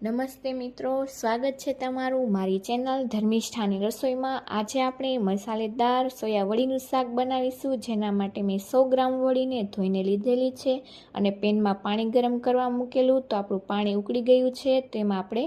નમસ્તે મિત્રો, સ્વાગત છે તમારું મારી ચેનલ ધર્મિષ્ઠાની રસોઈમાં। આજે આપણે મસાલેદાર સોયા વડીનું શાક બનાવીશું, જેના માટે મેં 100 ગ્રામ વડીને ધોઈને લીધેલી છે અને પેનમાં પાણી ગરમ કરવા મૂકેલું। તો આપણું પાણી ઉકળી ગયું છે, તેમાં આપણે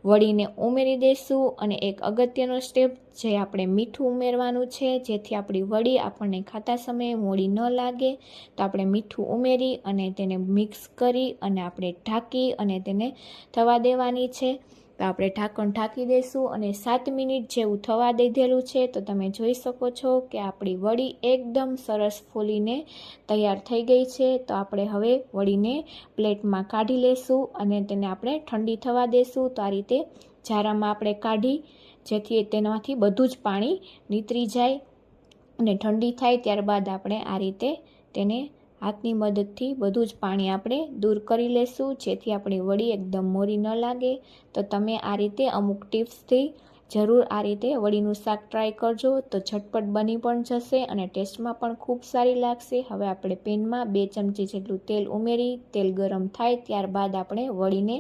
વડીને ઉમેરી દઈશું અને એક અગત્યનો સ્ટેપ જે આપણે મીઠું ઉમેરવાનું છે, જેથી આપણી વડી આપણને ખાતા સમયે મોડી ન લાગે। તો આપણે મીઠું ઉમેરી અને તેને મિક્સ કરી અને આપણે ઢાંકી અને તેને થવા દેવાની છે। તો આપણે ઢાંકણ ઢાંકી દઈશું અને 7 મિનિટ જેવું થવા દીધેલું છે। તો તમે જોઈ શકો છો કે આપણી વડી એકદમ સરસ ફૂલીને તૈયાર થઈ ગઈ છે। તો આપણે હવે વડીને પ્લેટમાં કાઢી લેશું અને તેને આપણે ઠંડી થવા દેશું। તો આ રીતે જારામાં આપણે કાઢી, જેથી તેનામાંથી બધું જ પાણી નીતરી જાય અને ઠંડી થાય ત્યારબાદ આપણે આ રીતે તેને હાથની મદદથી બધું જ પાણી આપણે દૂર કરી લેશું, જેથી આપણી વડી એકદમ મોરી ન લાગે। તો તમે આ રીતે અમુક ટિપ્સથી જરૂર આ રીતે વડીનું શાક ટ્રાય કરજો, તો ઝટપટ બની પણ જશે અને ટેસ્ટમાં પણ ખૂબ સારી લાગશે। હવે આપણે પેનમાં 2 ચમચી જેટલું તેલ ઉમેરી, તેલ ગરમ થાય ત્યારબાદ આપણે વડીને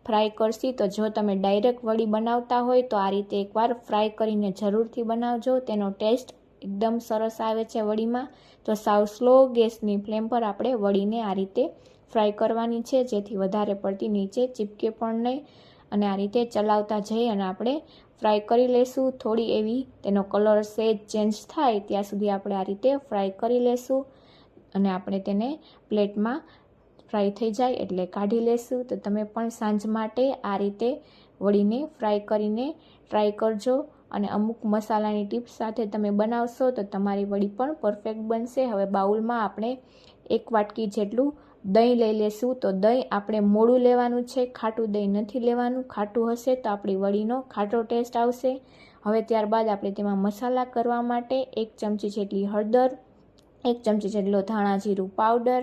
ફ્રાય કરશી। તો જો તમે ડાયરેક્ટ વડી બનાવતા હોય તો આ રીતે એકવાર ફ્રાય કરીને જરૂરથી બનાવજો, તેનો ટેસ્ટ એકદમ સરસ આવે છે વડીમાં। તો સાવ સ્લો ગેસની ફ્લેમ પર આપણે વડીને આ રીતે ફ્રાય કરવાની છે, જેથી વધારે પડતી નીચે ચીપકે પણ નહીં અને આ રીતે ચલાવતા જઈ અને આપણે ફ્રાય કરી લઈશું। થોડી એવી તેનો કલર સેજ ચેન્જ થાય ત્યાં સુધી આપણે આ રીતે ફ્રાય કરી લઈશું અને આપણે તેને પ્લેટમાં ફ્રાય થઈ જાય એટલે કાઢી લઈશું। તો તમે પણ સાંજ માટે આ રીતે વડીને ફ્રાય કરીને ટ્રાય કરજો અને અમુક મસાલાની ટિપ્સ સાથે તમે બનાવશો તો તમારી વડી પણ પરફેક્ટ બનશે। હવે બાઉલમાં આપણે 1 વાટકી જેટલું દહીં લઈ લેશું। તો દહીં આપણે મોડું લેવાનું છે, ખાટું દહીં નથી લેવાનું, ખાટું હશે તો આપણી વડીનો ખાટો ટેસ્ટ આવશે। હવે ત્યારબાદ આપણે તેમાં મસાલા કરવા માટે 1 ચમચી જેટલી હળદર, 1 ચમચી જેટલો ધાણા જીરું પાવડર,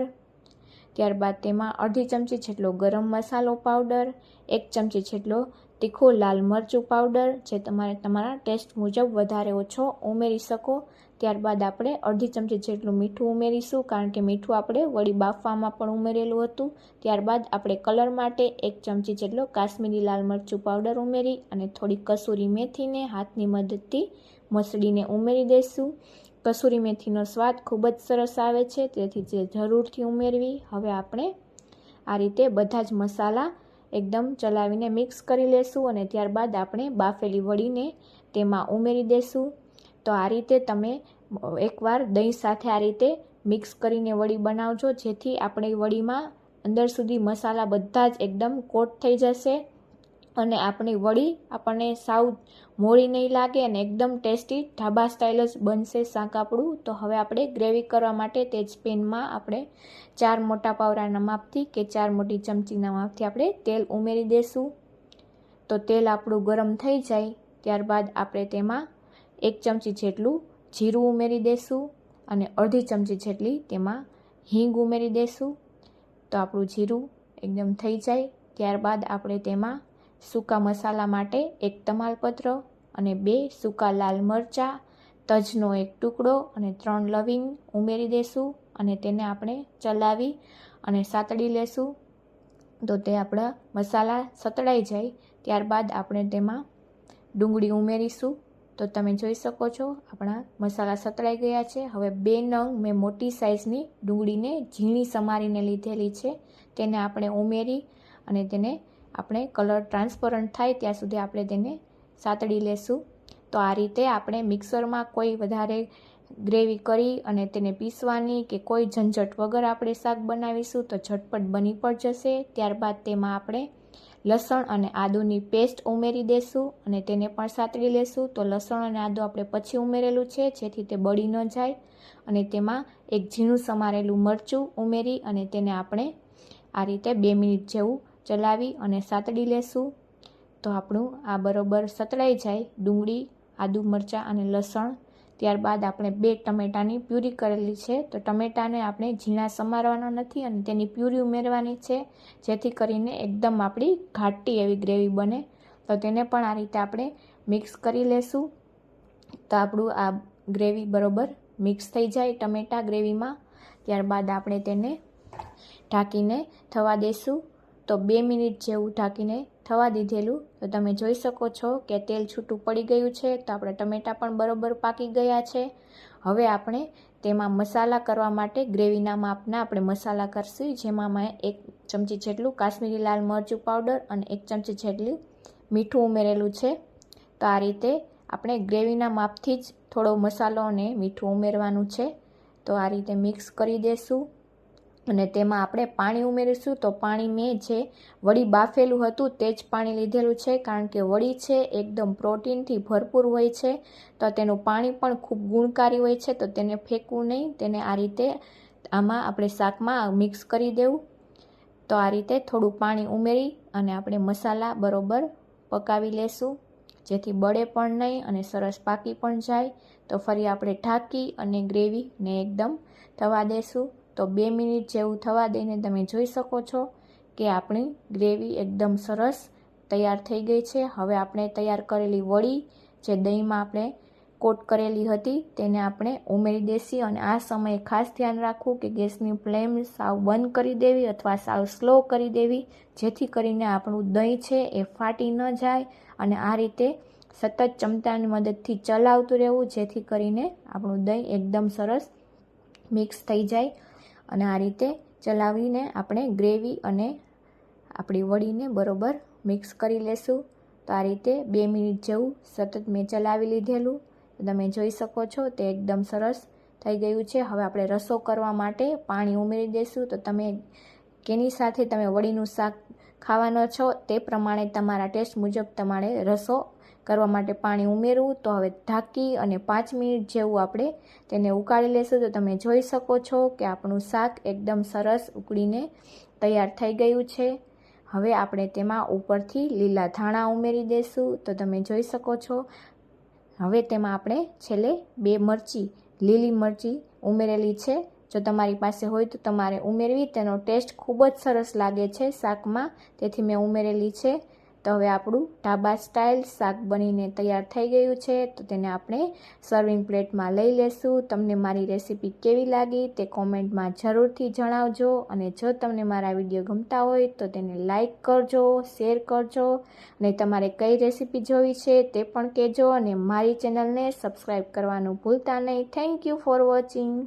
ત્યારબાદ તેમાં અડધી ચમચી જેટલો ગરમ મસાલો પાવડર, 1 ચમચી જેટલો તીખો લાલ મરચું પાવડર, જે તમારે તમારા ટેસ્ટ મુજબ વધારે ઓછો ઉમેરી શકો। ત્યારબાદ આપણે અડધી ચમચી જેટલું મીઠું ઉમેરીશું, કારણ કે મીઠું આપણે વડી બાફવામાં પણ ઉમેરેલું હતું। ત્યારબાદ આપણે કલર માટે 1 ચમચી જેટલો કાશ્મીરી લાલ મરચું પાવડર ઉમેરી અને થોડી કસૂરી મેથીને હાથની મદદથી મસળીને ઉમેરી દઈશું। કસૂરી મેથીનો સ્વાદ ખૂબ જ સરસ આવે છે, તેથી જે જરૂરથી ઉમેરવી। હવે આપણે આ રીતે બધા જ મસાલા એકદમ ચલાવીને મિક્સ કરી લેશું અને ત્યારબાદ આપણે બાફેલી વડીને તેમાં ઉમેરી દઈશું। તો આ રીતે તમે એકવાર દહીં સાથે આ રીતે મિક્સ કરીને વડી બનાવજો, જેથી આપણી વડીમાં અંદર સુધી મસાલા બધા જ એકદમ કોટ થઈ જશે અને આપણી વડી આપણને સાવ મોળી નહીં લાગે અને એકદમ ટેસ્ટી ઢાબા સ્ટાઇલ જ બનશે શાક આપણું। તો હવે આપણે ગ્રેવી કરવા માટે તે જ પેનમાં આપણે 4 મોટા પાવરાના માપથી કે 4 મોટી ચમચીના માપથી આપણે તેલ ઉમેરી દઈશું। તો તેલ આપણું ગરમ થઈ જાય ત્યારબાદ આપણે તેમાં 1 ચમચી જેટલું જીરું ઉમેરી દઈશું અને અડધી ચમચી જેટલી તેમાં હિંગ ઉમેરી દઈશું। તો આપણું જીરું એકદમ થઈ જાય ત્યારબાદ આપણે તેમાં સૂકા મસાલા માટે 1 તમાલપત્ર અને 2 સૂકા લાલ મરચાં, તજનો 1 ટુકડો અને 3 લવિંગ ઉમેરી દઈશું અને તેને આપણે ચલાવી અને સાતળી લેશું। તો તે આપણા મસાલા સતળાઈ જાય ત્યારબાદ આપણે તેમાં ડુંગળી ઉમેરીશું। તો તમે જોઈ શકો છો આપણા મસાલા સતળાઈ ગયા છે। હવે 2 નંગ મેં મોટી સાઇઝની ડુંગળીને ઝીણી સમારીને લીધેલી છે, તેને આપણે ઉમેરી અને તેને આપણે કલર ટ્રાન્સપરન્ટ થાય ત્યાં સુધી આપણે તેને સાતળી લેશું। તો આ રીતે આપણે મિક્સરમાં કોઈ વધારે ગ્રેવી કરી અને તેને પીસવાની કે કોઈ ઝંઝટ વગર આપણે શાક બનાવીશું તો ઝટપટ બની પણ જશે। ત્યારબાદ તેમાં આપણે લસણ અને આદુની પેસ્ટ ઉમેરી દઈશું અને તેને પણ સાતળી લેશું। તો લસણ અને આદુ આપણે પછી ઉમેરેલું છે, જેથી તે બળી ન જાય અને તેમાં 1 ઝીણું સમારેલું મરચું ઉમેરી અને તેને આપણે આ રીતે 2 મિનિટ જેવું ચલાવી અને સાતળી લેશું। તો આપણું આ બરોબર સતળાઈ જાય ડુંગળી, આદુ, મરચાં અને લસણ, ત્યારબાદ આપણે 2 ટમેટાની પ્યુરી કરેલી છે। તો ટમેટાને આપણે ઝીણા સમારવાના નથી અને તેની પ્યુરી ઉમેરવાની છે, જેથી કરીને એકદમ આપણી ઘાટી એવી ગ્રેવી બને। તો તેને પણ આ રીતે આપણે મિક્સ કરી લેશું। તો આપણું આ ગ્રેવી બરોબર મિક્સ થઈ જાય ટમેટા ગ્રેવીમાં ત્યારબાદ આપણે તેને ઢાંકીને થવા દઈશું। તો 2 મિનિટ જેવું ઢાંકીને થવા દીધેલું. તો તમે જોઈ શકો છો કે તેલ છૂટું પડી ગયું છે. તો આપણે ટમેટાં પણ બરોબર પાકી ગયા છે. હવે આપણે તેમાં મસાલા કરવા માટે ગ્રેવીના માપના આપણે મસાલા કરશું, જેમાં મેં 1 ચમચી જેટલું કાશ્મીરી લાલ મરચું પાવડર અને 1 ચમચી જેટલું મીઠું ઉમેરેલું છે. તો આ રીતે આપણે ગ્રેવીના માપથી જ થોડો મસાલો અને મીઠું ઉમેરવાનું છે. તો આ રીતે મિક્સ કરી દેશું અને તેમાં આપણે પાણી ઉમેરીશું. તો પાણી મેં જે વડી બાફેલું હતું તે જ પાણી લીધેલું છે, કારણ કે વડી છે એકદમ પ્રોટીનથી ભરપૂર હોય છે. તો તેનું પાણી પણ ખૂબ ગુણકારી હોય છે. તો તેને ફેંકવું નહીં, તેને આ રીતે આમાં આપણે શાકમાં મિક્સ કરી દેવું. તો આ રીતે થોડું પાણી ઉમેરી અને આપણે મસાલા બરોબર પકાવી લેશું, જેથી બળે પણ નહીં અને સરસ પાકી પણ જાય. તો ફરી આપણે ઢાંકી અને ગ્રેવીને એકદમ થવા દેશું. તો 2 મિનિટ જેવું થવા દઈને તમે જોઈ શકો છો કે આપણી ગ્રેવી એકદમ સરસ તૈયાર થઈ ગઈ છે. હવે આપણે તૈયાર કરેલી વડી જે દહીંમાં આપણે કોટ કરેલી હતી તેને આપણે ઉમેરી દેશી. અને આ સમયે ખાસ ધ્યાન રાખવું કે ગેસની ફ્લેમ સાવ બંધ કરી દેવી અથવા સાવ સ્લો કરી દેવી, જેથી કરીને આપણું દહીં છે એ ફાટી ન જાય. અને આ રીતે સતત ચમચાની મદદથી ચલાવતું રહેવું, જેથી કરીને આપણું દહીં એકદમ સરસ મિક્સ થઈ જાય. અને આ રીતે ચલાવીને આપણે ગ્રેવી અને આપણી વડીને બરોબર મિક્સ કરી લેશું. તો આ રીતે 2 મિનિટ જેવું સતત મેં ચલાવી લીધેલું. તમે જોઈ શકો છો તે એકદમ સરસ થઈ ગયું છે. હવે આપણે રસો કરવા માટે પાણી ઉમેરી દઈશું. તો તમે કેની સાથે તમે વડીનું શાક ખાવાના છો તે પ્રમાણે તમારા ટેસ્ટ મુજબ તમારે રસો કરવા માટે પાણી ઉમેરવું. તો હવે ઢાંકી અને 5 મિનિટ જેવું આપણે તેને ઉકાળી લેશું. તો તમે જોઈ શકો છો કે આપણું શાક એકદમ સરસ ઉકળીને તૈયાર થઈ ગયું છે. હવે આપણે તેમાં ઉપરથી લીલા ધાણા ઉમેરી દઈશું. તો તમે જોઈ શકો છો. હવે તેમાં આપણે છેલ્લે 2 મરચી, લીલી મરચી ઉમેરેલી છે. જો તમારી પાસે હોય તો તમારે ઉમેરવી, તેનો ટેસ્ટ ખૂબ જ સરસ લાગે છે શાકમાં, તેથી મેં ઉમેરેલી છે. તો હવે આપણું ઢાબા સ્ટાઇલ શાક બનીને તૈયાર થઈ ગયું છે. તો તેને આપણે સર્વિંગ પ્લેટમાં લઈ લેશું. તમને મારી રેસીપી કેવી લાગી તે કોમેન્ટમાં જરૂરથી જણાવજો. અને જો તમને મારા વિડીયો ગમતા હોય તો તેને લાઈક કરજો, શેર કરજો અને તમારે કઈ રેસીપી જોવી છે તે પણ કહેજો. અને મારી ચેનલને સબસ્ક્રાઈબ કરવાનું ભૂલતા નહીં. Thank you for watching.